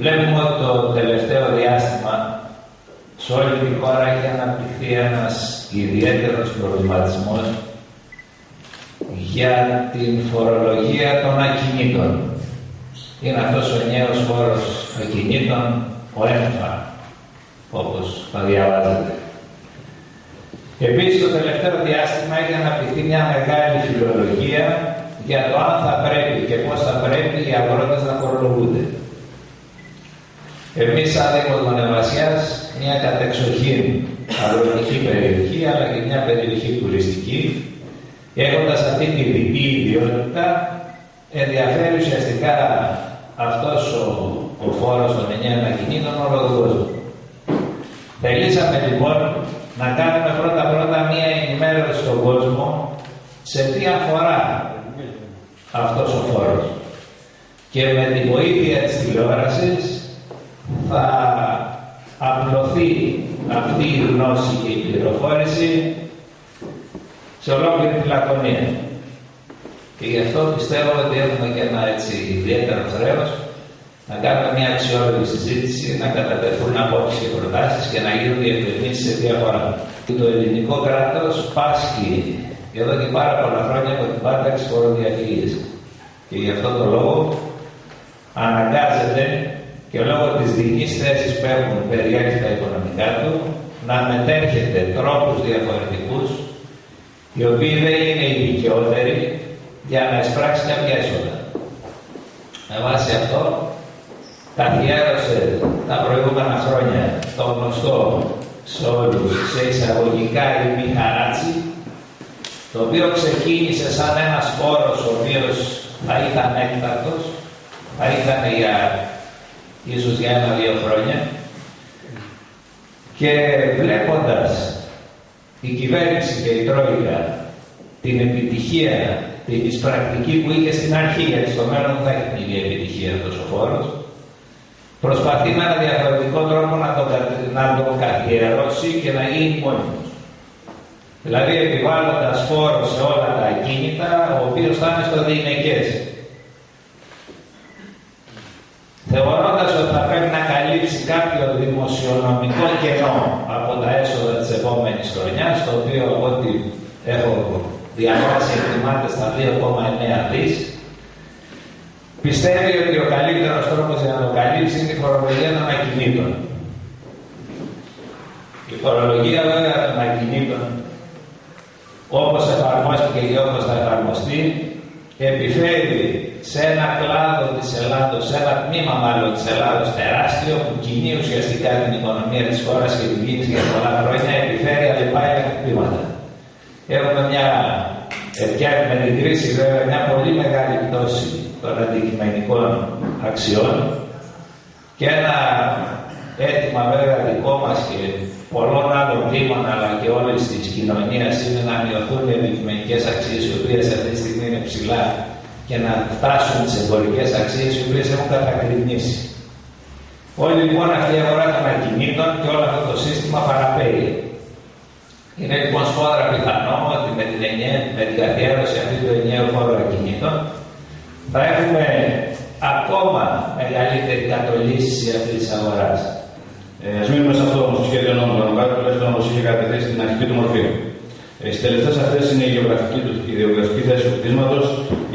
Βλέπουμε ότι το τελευταίο διάστημα σε όλη τη χώρα έχει αναπτυχθεί ένας ιδιαίτερος προβληματισμός για την φορολογία των ακινήτων. Είναι αυτός ο νέος φόρος ακινήτων, ο ΕΦΑ, όπως θα διαβάζετε. Επίσης, το τελευταίο διάστημα έχει αναπτυχθεί μια μεγάλη φιλολογία για το αν θα πρέπει και πώς θα πρέπει οι αγρότες να φορολογούνται. Εμείς, σαν Δήμος Μονεβασιάς, μια κατεξοχήν αγροτική περιοχή, αλλά και μια περιοχή τουριστική, έχοντας αυτή τη διπλή ιδιότητα, ενδιαφέρει ουσιαστικά αυτός ο φόρος των ενιαίων ακινήτων όλο τον κόσμο. Θελήσαμε λοιπόν να κάνουμε πρώτα μία ενημέρωση στον κόσμο σε τι αφορά αυτός ο φόρος. Και με τη βοήθεια της τηλεόρασης θα απλωθεί αυτή η γνώση και η πληροφόρηση σε ολόκληρη τη Λακωνία. Και γι' αυτό πιστεύω ότι έχουμε και ένα έτσι ιδιαίτερο χρέος να κάνουμε μια αξιόλογη συζήτηση, να κατατεθούν απόψεις και προτάσεις και να γίνουν διευκρινήσεις σε διαφορά. Το ελληνικό κράτος πάσχει εδώ και πάρα πολλά χρόνια από την πάταξη φοροδιαφυγής. Και γι' αυτό το λόγο αναγκάζεται και λόγω της δικής θέσης που έχουν περιέχει τα οικονομικά του να μετέρχεται τρόπους διαφορετικούς οι οποίοι δεν είναι οι δικαιότεροι για να εισπράξει κάποια έσοδα. Με βάση αυτό καθιέρωσε τα προηγούμενα χρόνια το γνωστό σε όλους σε εισαγωγικά η μηχανάτσι, το οποίο ξεκίνησε σαν ένας φόρος ο οποίος θα ήταν έκτακτος, θα ήταν ίσως για 1-2 χρόνια, και βλέποντας η κυβέρνηση και η Τρόικα την επιτυχία της πρακτική που είχε στην αρχή, γιατί στο μέλλον θα έχει την ίδια επιτυχία αυτός ο φόρος, προσπαθεί με ένα διαφορετικό τρόπο να τον καθιερώσει και να γίνει μόνιμος. Δηλαδή επιβάλλοντας φόρο σε όλα τα ακίνητα, ο οποίος θα είναι στο διηνεκές. Θεωρώντας ότι θα πρέπει να καλύψει κάποιο δημοσιονομικό κενό από τα έσοδα της επόμενης χρονιάς, το οποίο από ό,τι έχω διαβάσει εκτιμάται στα 2,9 δις, πιστεύει ότι ο καλύτερος τρόπος για να το καλύψει είναι η φορολογία των ακινήτων. Η φορολογία βέβαια των ακινήτων, όπως εφαρμόστηκε και όπως θα εφαρμοστεί, επιφέρει σε ένα κλάδο της Ελλάδος, σε ένα τμήμα μάλλον της Ελλάδος τεράστιο, που κινεί ουσιαστικά την οικονομία της χώρας και την κίνηση για πολλά χρόνια, επιφέρει αλλεπάλληλα χτυπήματα. Έχουμε με την κρίση βέβαια μια πολύ μεγάλη πτώση των αντικειμενικών αξιών και ένα αίτημα βέβαια δικό μας και πολλών άλλων δήμων αλλά και όλης της κοινωνίας είναι να μειωθούν οι αντικειμενικές αξίες οι οποίες αυτή τη στιγμή είναι ψηλά και να φτάσουν τις εμπορικές αξίες οι οποίες έχουν κατακρινήσει. Όλη λοιπόν αυτή η αγορά των ακινήτων και όλο αυτό το σύστημα παραπέει. Είναι λοιπόν σπόδρα πιθανό ότι με την καθιέρωση αυτή του ενιαίου φόρου ακινήτων θα έχουμε ακόμα μεγαλύτερη κατολίσθηση αυτής της αγοράς. Ας μείνουμε σε αυτό όμως το σχέδιο νόμου, τουλάχιστον όπως είχε καταθέσει στην αρχική του μορφή. Στις τελευταίες αυτές είναι η γεωγραφική θέση του κτίσματος,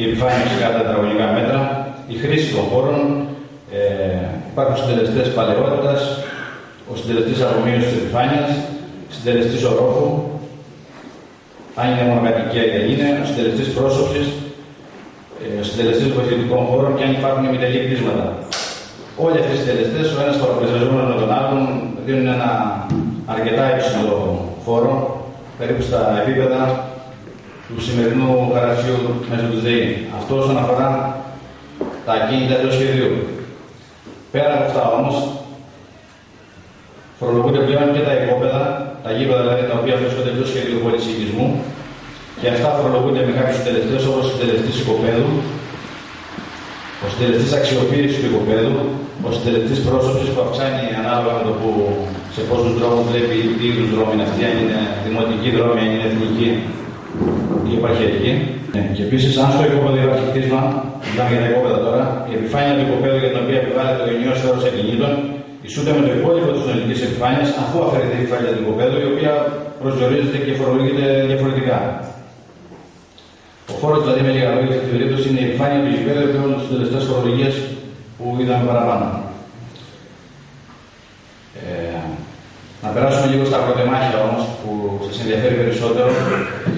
η επιφάνεια φυσικά τα τετραγωνικά μέτρα, η χρήση των χώρων, υπάρχουν συντελεστές παλαιότητας, ο συντελεστής απομείωσης της επιφάνειας, συντελεστής ορόφου, αν είναι μονοκατοικία ή δεν είναι, ο συντελεστής πρόσωψης, ο συντελεστής βοηθητικών χώρων και αν υπάρχουν ημιτελή κτίσματα. Όλοι αυτοί οι συντελεστές, ο ένας παραπλησιαζόμενος με τον άλλον, δίνουν ένα αρκετά υψηλό φόρο, περίπου στα επίπεδα του σημερινού χαρακτηρίου μέσω του ΔΕΗ. Αυτό όσον αφορά τα ακίνητα του σχεδίου. Πέρα από αυτά όμως, φορολογούνται πλέον και τα οικόπεδα, τα γήπεδα δηλαδή τα οποία βρίσκονται εντός σχεδίου πολυσυλλογισμού, και αυτά φορολογούνται με κάποιους συντελεστές όπως ο συντελεστής οικοπαίδου, ο συντελεστής αξιοποίησης του οικοπαίδου, ο συντελεστής πρόσωψης που αυξάνει ανάλογα με το που σε πόσους δρόμους βλέπει τι είδους δρόμοι είναι αυτοί, αν είναι δημοτικοί δρόμοι, αν είναι εθνικοί ή επαρχιακοί. Και επίσης, αν στο οικόπεδο υπάρχει κτίσμα, μιλάμε για τα οικόπεδα τώρα, η επιφάνεια του οικοπέδου για την οποία επιβάλλεται ο ενιαίος όρος ακινήτων ισούται με το υπόλοιπο της συνολικής επιφάνειας, αφού αφαιρεθεί η επιφάνεια του οικοπέδου, η οποία προσδιορίζεται και φορολογείται διαφορετικά. Ο φόρος, δηλαδή, με λίγα λόγια, σε αυτή την περίπτωση είναι η επιφάνεια του γηπέδου και όλες τις συντελεστές φορολογίες που είδαμε παραπάνω. Να περάσουμε λίγο στα αγροτεμάχια όμως, που σας ενδιαφέρει περισσότερο,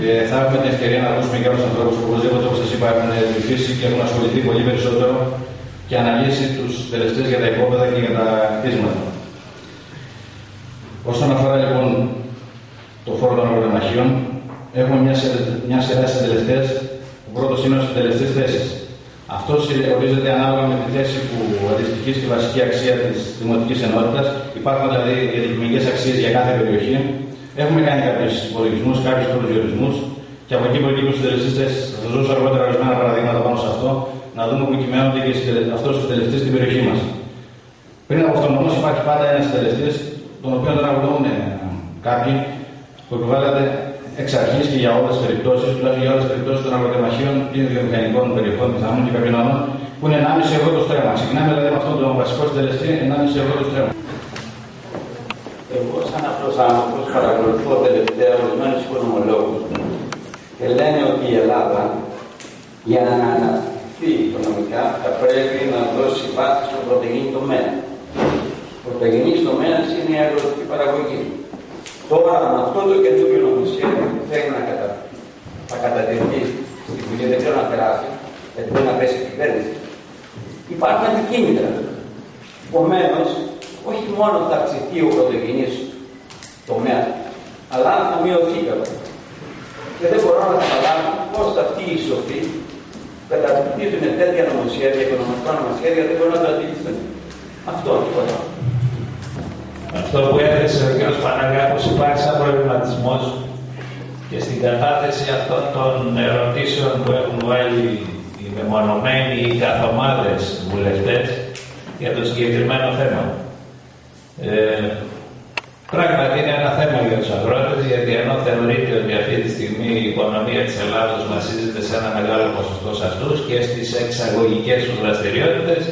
και θα έχουμε την ευκαιρία να ακούσουμε και άλλους ανθρώπους που οπωσδήποτε, όπως σας είπα, έχουν ψηφίσει και έχουν ασχοληθεί πολύ περισσότερο και αναλύσει τους συντελεστές για τα οικόπεδα και για τα κτίσματα. Όσον αφορά λοιπόν το φόρο των αγροτεμαχίων, έχουμε μια σειρά συντελεστές. Ο πρώτος είναι ο συντελεστής θέσης. Αυτό ορίζεται ανάλογα με τη θέση που αντιστοιχεί στη βασική αξία της δημοτικής ενότητας. Υπάρχουν δηλαδή οι αντικειμενικές αξίες για κάθε περιοχή. Έχουμε κάνει κάποιους υπολογισμούς, κάποιους προσδιορισμούς και από εκεί προκύπτουν συντελεστές θέσεις. Θα σας δώσω αργότερα ορισμένα παραδείγματα πάνω σε αυτό, να δούμε που κυμαίνονται και αυτός ο συντελεστής στην περιοχή μας. Πριν από αυτόν όμως υπάρχει πάντα ένας συντελεστής, τον οποίο τον αγνοούν κάποιοι, που επιβάλλεται εξ αρχής και για όλες τις περιπτώσεις, τουλάχιστον για όλες τις περιπτώσεις των αγροτεμαχίων ή βιομηχανικών περιοχών, πιθανόν και κάποιων άλλων, που είναι 1,5 ευρώ το στρέμμα. Ξεκινάμε δηλαδή με αυτόν τον βασικό συντελεστή, 1,5 ευρώ το στρέμμα. Εγώ, σαν απλός άνθρωπος, παρακολουθώ τελευταία ορισμένους οικονομολόγους και λένε ότι η Ελλάδα, για να αναπτυχθεί οικονομικά, θα πρέπει να δώσει βάση στον πρωτογενή τομέα. Ο πρωτογενής τομέας είναι η αγροτική παραγωγή. Τώρα, με αυτό το καινούργιο νομοσχέδιο που θέλει να κατατεθεί στη Βουλή, δεν ξέρω να περάσει, γιατί μπορεί να πέσει η κυβέρνηση, υπάρχουν αντικίνητρα. Επομένως, όχι μόνο θα αυξηθεί ο πρωτογενής τομέας, αλλά θα μειωθεί κάπου. Και δεν μπορώ να καταλάβω πώς αυτοί οι σοφοί καταρτίζουν τέτοια νομοσχέδια, οικονομικά νομοσχέδια, δεν μπορούν να το αντιληφθούν. Αυτό, τίποτα. Αυτό που έθεσε ο κ. Παναγιώτης, υπάρχει σαν προβληματισμός και στην κατάθεση αυτών των ερωτήσεων που έχουν βάλει οι μεμονωμένοι ή καθομάδες βουλευτές για το συγκεκριμένο θέμα. Πράγματι είναι ένα θέμα για τους αγρότες, γιατί ενώ θεωρείται ότι αυτή τη στιγμή η οικονομία της Ελλάδος βασίζεται σε ένα μεγάλο ποσοστό σε αυτούς και στις εξαγωγικές τους δραστηριότητες,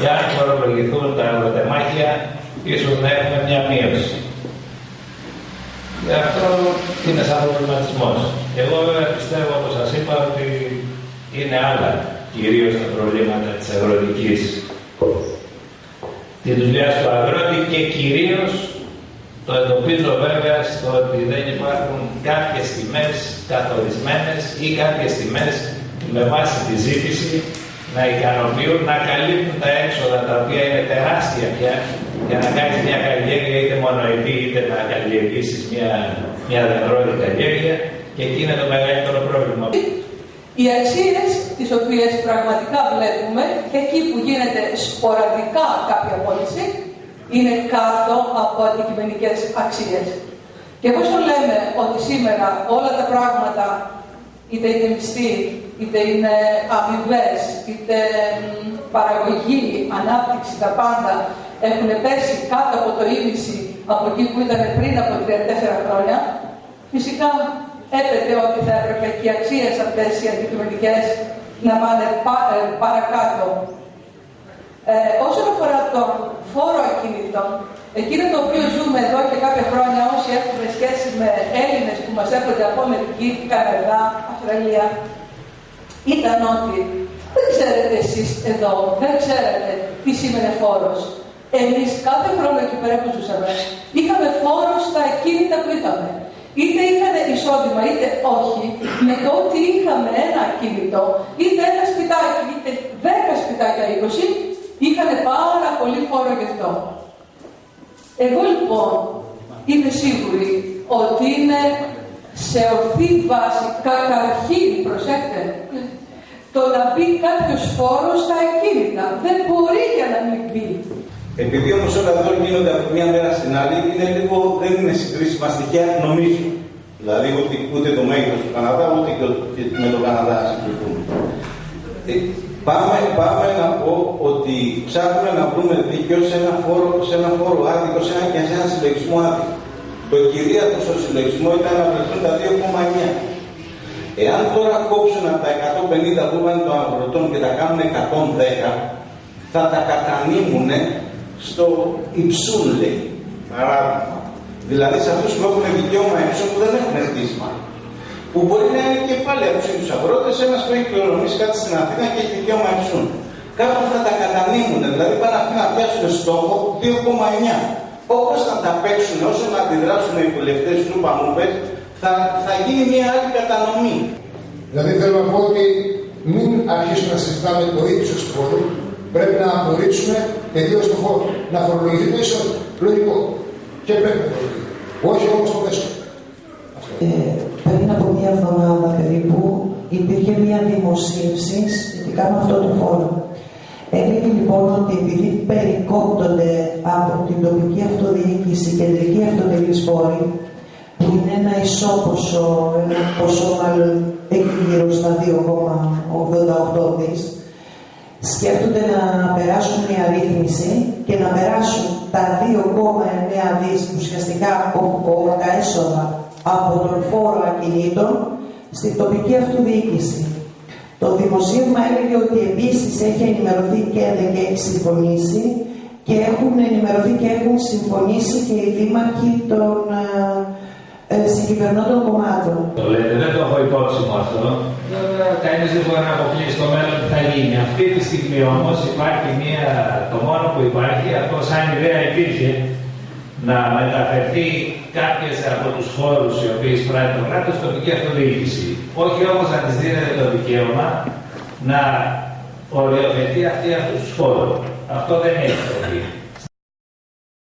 εάν φορολογηθούν τα αγροτεμάχια, ίσως να έχουμε μια μείωση. Γι' αυτό είναι σαν προβληματισμός. Εγώ βέβαια πιστεύω, όπως σας είπα, ότι είναι άλλα κυρίως τα προβλήματα της αγροτικής, τη δουλειά του αγρότη, και κυρίως το εντοπίζω βέβαια στο ότι δεν υπάρχουν κάποιες τιμές καθορισμένες ή κάποιες τιμές με βάση τη ζήτηση να ικανοποιούν, να καλύπτουν τα έξοδα τα οποία είναι τεράστια πια για να κάνεις μια καλλιέργεια, είτε μονοετή είτε να καλλιεργήσεις μια δεντρώδη καλλιέργεια, και εκεί είναι το μεγαλύτερο πρόβλημα. Οι αξίες τις οποίες πραγματικά βλέπουμε, εκεί που γίνεται σποραδικά κάποια πώληση, είναι κάτω από αντικειμενικές αξίες. Και εφόσον λέμε ότι σήμερα όλα τα πράγματα, είτε είναι μισθοί, είτε είναι αμοιβές, είτε παραγωγή, ανάπτυξη, τα πάντα έχουν πέσει κάτω από το ίμιση από εκεί που ήταν πριν από 34 χρόνια, φυσικά έπεται ότι θα έπρεπε και οι αξίες αυτές οι αντικειμενικές να πάνε παρακάτω. Όσον αφορά τον φόρο ακινήτων, εκείνο το οποίο ζούμε εδώ και κάποια χρόνια όσοι έχουμε σχέση με Έλληνες που μας έρχονται από Αμερική, Καναδά, Αυστραλία, ήταν ότι δεν ξέρετε εσείς εδώ, δεν ξέρετε τι σήμαινε φόρος. Εμείς κάθε χρόνο εκεί πέρα που ζούσαμε, είχαμε φόρο στα ακίνητα που είχαμε. Είτε είχαν εισόδημα είτε όχι, με το ότι είχαμε ένα ακίνητο, είτε ένα σπιτάκι, είτε 10 σπιτάκια 20, είχαν πάρα πολύ φόρο γι' αυτό. Εγώ λοιπόν είμαι σίγουρη ότι είναι σε ορθή βάση, καταρχήν, προσέξτε, το να μπει κάποιος φόρος στα ακίνητα. Δεν μπορεί για να μην μπει. Επειδή όμως όλα εδώ γίνονται από μια μέρα στην άλλη, είναι λίγο, δεν είναι συγκρίσιμα στοιχεία, νομίζω. Δηλαδή ούτε το μέγεθος του Καναδά, ούτε και με τον Καναδά συγκριθούμε. Πάμε να πω ότι ψάχνουμε να βρούμε δίκαιο σε ένα φόρο άδικο, και σε ένα συλλογισμό άδικο. Το κυρίαρχο στο συλλογισμό ήταν να βρεθούν τα 2,9. Εάν τώρα κόψουν από τα 150 που είπαν των αγροτών και τα κάνουν 110, θα τα κατανείμουν στο υψούν, λέει. Παράδειγμα. Δηλαδή σε αυτούς που έχουν δικαίωμα υψούν που δεν έχουν χτίσμα. Που μπορεί να είναι και πάλι από τους αγρότες, ένας που έχει κληρονομήσει κάτι στην Αθήνα και έχει δικαίωμα υψούν. Κάπου θα τα κατανείμουν, δηλαδή πάνε αυτοί να πιάσουν στόχο 2,9. Όπως θα τα παίξουν, όσο να αντιδράσουν οι βουλευτές του Παμούπες, θα γίνει μια άλλη κατανομή. Δηλαδή θέλω να πω ότι μην αρχίσουμε να συζητάμε το ύψος του φόρου, πρέπει να απορρίψουμε τελείως το φόρο. Να φορολογηθεί το εισόδημα. Λογικό. Και πρέπει να φορολογηθεί. Όχι όμως το μέσο. Πριν από μία εβδομάδα περίπου υπήρχε μία δημοσίευση σχετικά με αυτό το φόρο. Έλεγε λοιπόν ότι επειδή περικόπτονται από την τοπική αυτοδιοίκηση και κεντρική αυτοτελής φόρη, που είναι ένα ισόποσο, ένα ποσό μάλλον εκεί γύρω στα 2,88 δις, σκέφτονται να περάσουν μια ρύθμιση και να περάσουν τα 2,9 δις ουσιαστικά τα έσοδα από τον φόρο ακινήτων στην τοπική αυτοδιοίκηση. Το δημοσίευμα έλεγε ότι επίσης έχει ενημερωθεί και δεν έχει συμφωνήσει και έχουν ενημερωθεί και έχουν συμφωνήσει και οι δήμαρχοι των συγκυβερνώντων κομμάτων. Το λέτε, δεν το έχω υπόψη μου αυτό. Κανείς δεν μπορεί να αποκλείσει το μέλλον που θα γίνει. Αυτή τη στιγμή όμως υπάρχει το μόνο που υπάρχει, αυτό σαν ιδέα υπήρχε, να μεταφερθεί κάποιες από τους φόρους οι οποίοι εισπράττει το κράτος στην τοπική αυτοδιοίκηση. Όχι όμως να της δίνεται το δικαίωμα να οριοθετεί αυτούς τους φόρους. Αυτό δεν έχει το